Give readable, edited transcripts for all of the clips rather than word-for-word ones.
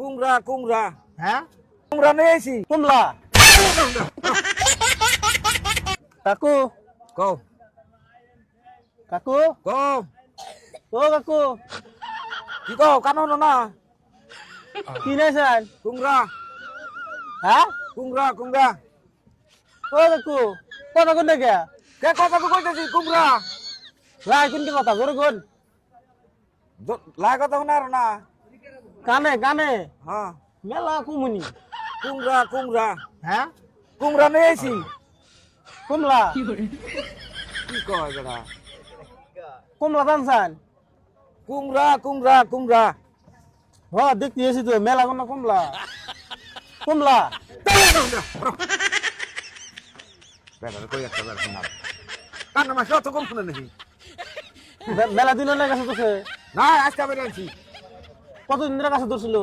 কুমড়া কুমড়া হ্যাঁ কুমড়া নিয়ে আইছি। কুমলা কাকু কও কাকু কও ও কাকু কি কও কানো না কি নাইছেন কুমড়া হ্যাঁ কুমড়া কুমড়া ও কাকু কথা কোন কে কে কথা তো কইতেছি কুমড়া লাই কোন কি কথা জোরে কোন লাই কথা শোনার না। কানে কানে হ্যাঁ মেলা কুমুনি কুমড়া কুমড়া হ্যাঁ কুমড়া নিয়ে আইছি। কুমলা কি কয় বেটা কুমলা টানছেন কুমড়া কুমড়া কুমড়া হ দেখতে এসি তো মেলা কোন কুমলা কুমলা বেটার কই একটা বেটা শোনার কান্না মাসে অত কম শুনে নাকি মেলা দিন না কাছে তোছে না আজকে বেড়ে আনছি কতদিন ধরে কাছে ধরছিল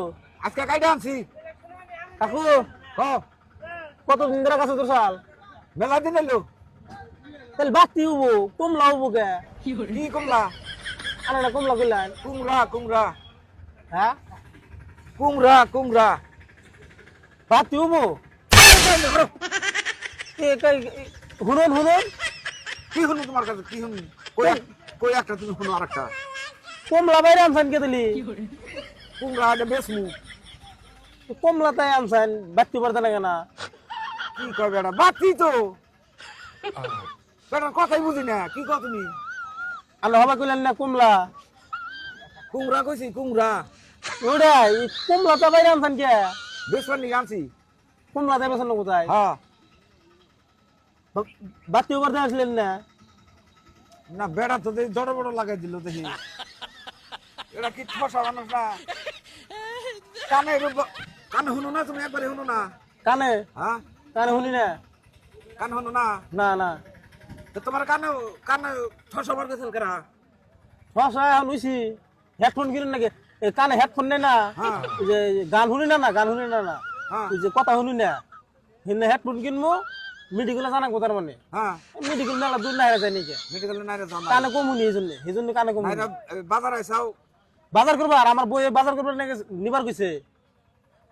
আজকে কাইটা আনছি। কাকু হ কতদিন ধরে কাছে ধরছাল মেলা দিন এলো তাহলে বাতি হবো কুমলা হবো কে কি কুমড়া আরে কুমলা কইলেন কুমড়া কুমড়া হ্যাঁ কুমড়া কুমড়া বাতি হবো শুনুন শুনুন কি শুনু তোমার কাছে কি শুনু কই একটা তুমি শুনো আর একটা কমলা বাইরে আনছেন কে দিলি কুমড়া এটা বেসমু কমলা তাই আনছেন বাতি পারতে না কেনা কি কয় বেটা বাতি তো বেটার কথাই বুঝি না কি কও তুমি আর হবা কইলেন না কমলা কুমড়া কইছি কুমড়া ওটাই কমলা তো বাইরে আনছেন কে বেসবার নিয়ে আনছি। কমলা তাই বেছেন কোথায় হ্যাঁ বাতি পারতে আসলেন না না বেড়া তো দেখি জড় বড় লাগাই দিল দেখি এটা কি ঠসা মানুষ না কানে কানে শুনো না তুমি একবারে শুনো না। কানে হ্যাঁ কানে শুনি না কানে শুনো না না না তো তোমার কানে কানে ঠসা বার গেছিল কেনা সসা এখন হইছি হেডফোন কিনুন নাকি কানে হেডফোন নেই না হ্যাঁ। ওই যে গান শুনি না না গান শুনি না না হ্যাঁ ওই যে কথা শুনি না হিনে হেডফোন কিনবো মেডিকেলে জানা কোথার মানে হ্যাঁ মেডিকেল মেলা দূর না যায় নাকি মেডিকেল নাই রে জানা কানে কম শুনি এই জন্য কানে কম নাই শুনি। বাজার আইসাও বাজার করবো আর আমার বইয়ে বাজার করবো নাকি নিবার কইছে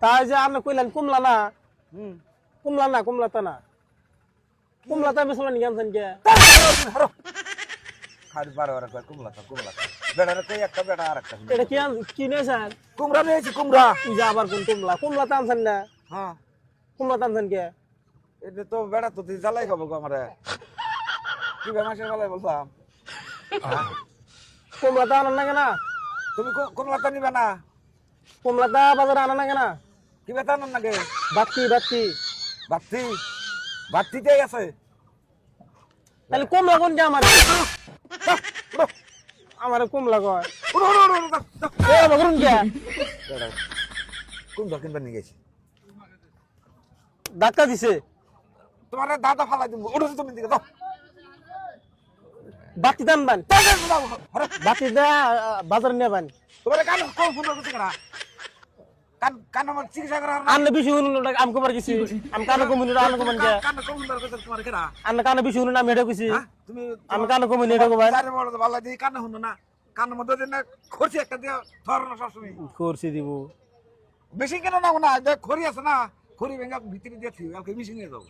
তাই যে আপনি কইলেন কমলা না হুম কমলা না কমলা তা না কমলা তা বেসলেন জানছেন কে খাড়ি বারো আর কয় কুমলা কুমলা বেড়ারে কই একটা বেড়া আর একটা এটা কি কি নিয়েছেন কুমড়া নিয়েছি কুমড়া ওই যে আবার কোন কমলা কমলা তা আনছেন না হ্যাঁ কমলা তা আনছেন কে এটা তো বেড়া তো তুই জ্বালাই খাবো গো আমারে কি বেমাসের বেলায় বলতাম কমলা তা আনান না কেনা তুমি কুমলাটা নিবে না কমলা তা বাজারে আনা না কেনা কি বেতন নাকি বাত্তি বাত্তি বাত্তি বাত্তিতেই আছে তাহলে কমলা কোন যে আমার আমার কমলা কয় উড়ো উড়ো উড়ো উড়ো এ বকরুন কে কোন দোকান বানিয়ে গেছি ধাক্কা দিছে তোমার দাদা ফালাই দিব উড়ো তুমি দিকে দাও বাতি দান বান বাতি দা বাজারে নিয়ে বান তোমার কান কোন ফোন করতে করা কান কান আমার চিকিৎসা করা না আনলে বেশি শুনুন আমি কবার গেছি আমি কানে কমুনি আনলে কমান কে কান কোন ফোন করতে তোমার কেডা আনলে কানে বেশি শুনুন আমি এটা কইছি তুমি আমি কানে কমুনি এটা কবার আরে বড় ভালো দিই কান শুনো না কান মধ্যে দিন খরচি একটা দিয়া ধর না সবসময় করছি দিব বেশি কেন না না খড়ি আছে না খড়ি ভেঙে ভিতরে দিয়ে কালকে মিশিয়ে নিয়ে যাও